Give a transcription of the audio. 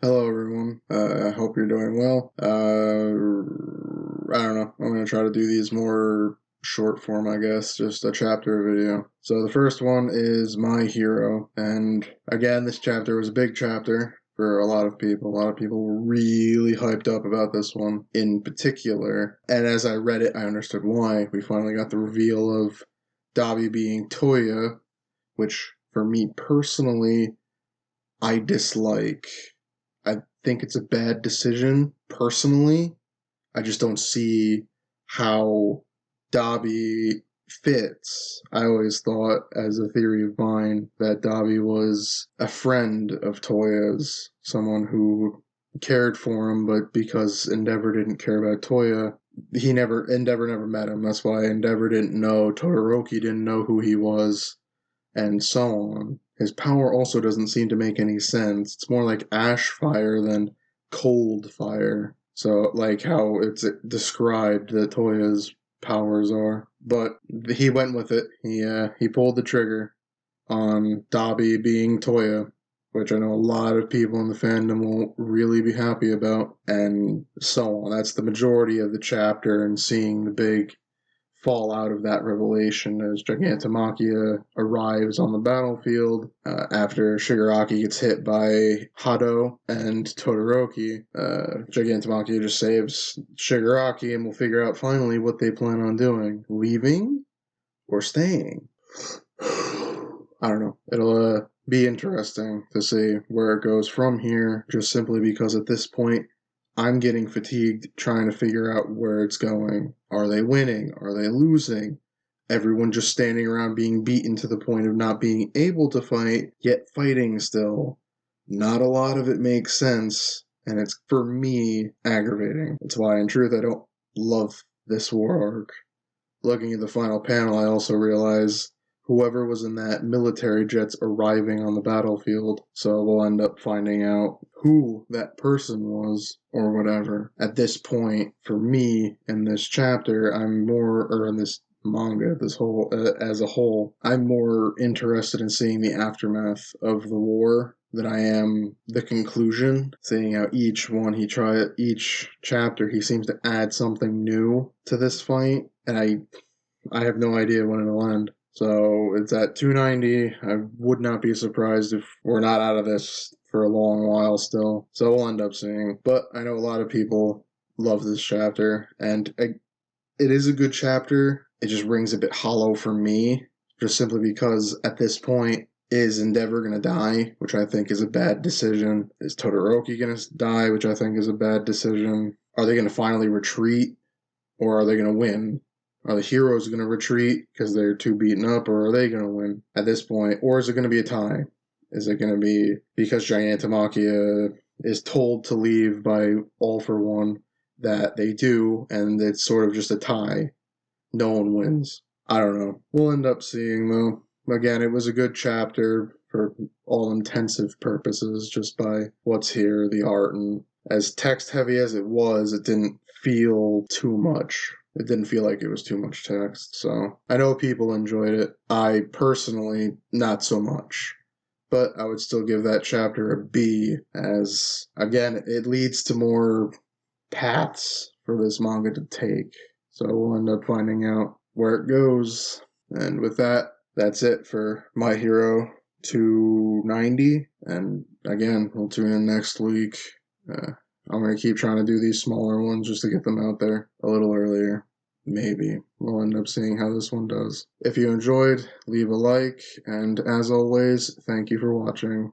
Hello, everyone. I hope you're doing well. I don't know. I'm going to try to do these more short form, I guess, just a chapter video. So the first one is My Hero. And again, this chapter was a big chapter for a lot of people. A lot of people were really hyped up about this one in particular. And as I read it, I understood why. We finally got the reveal of Dabi being Toya, which for me personally, I dislike. I think it's a bad decision, personally. I just don't see how Dabi fits. I always thought, as a theory of mine, that Dabi was a friend of Toya's, someone who cared for him, but because Endeavor didn't care about Toya, Endeavor never met him. That's why Endeavor didn't know, Todoroki didn't know who he was, and so on. His power also doesn't seem to make any sense. It's more like ash fire than cold fire. So, like how it's described that Toya's powers are. But he went with it. He pulled the trigger on Dabi being Toya, which I know a lot of people in the fandom will really be happy about, and so on. That's the majority of the chapter, and seeing the big fall out of that revelation as Gigantomachia arrives on the battlefield after Shigaraki gets hit by Hado and Todoroki. Gigantomachia just saves Shigaraki, and we'll figure out finally what they plan on doing. Leaving or staying? I don't know. It'll be interesting to see where it goes from here, just simply because at this point I'm getting fatigued trying to figure out where it's going. Are they winning? Are they losing? Everyone just standing around being beaten to the point of not being able to fight, yet fighting still. Not a lot of it makes sense, and it's, for me, aggravating. That's why, in truth, I don't love this war arc. Looking at the final panel, I also realize whoever was in that military jet's arriving on the battlefield, so we'll end up finding out who that person was or whatever. At this point, for me, in this chapter, or in this manga, as a whole, I'm more interested in seeing the aftermath of the war than I am the conclusion. Seeing how each chapter he seems to add something new to this fight, and I have no idea when it'll end. So it's at 290. I would not be surprised if we're not out of this for a long while still. So we'll end up seeing. But I know a lot of people love this chapter, and it is a good chapter. It just rings a bit hollow for me, just simply because at this point, is Endeavor going to die, which I think is a bad decision? Is Todoroki going to die, which I think is a bad decision? Are they going to finally retreat, or are they going to win? Are the heroes going to retreat because they're too beaten up, or are they going to win at this point? Or is it going to be a tie? Is it going to be because Gigantomachia is told to leave by All for One that they do, and it's sort of just a tie? No one wins. I don't know. We'll end up seeing, though. Again, it was a good chapter for all intensive purposes, just by what's here, the art, and as text heavy as it was, it didn't feel too much. It didn't feel like it was too much text, so I know people enjoyed it. I personally, not so much. But I would still give that chapter a B, as, again, it leads to more paths for this manga to take. So we'll end up finding out where it goes. And with that, that's it for My Hero 290. And again, we'll tune in next week. I'm going to keep trying to do these smaller ones just to get them out there a little earlier. Maybe. We'll end up seeing how this one does. If you enjoyed, leave a like, and as always, thank you for watching.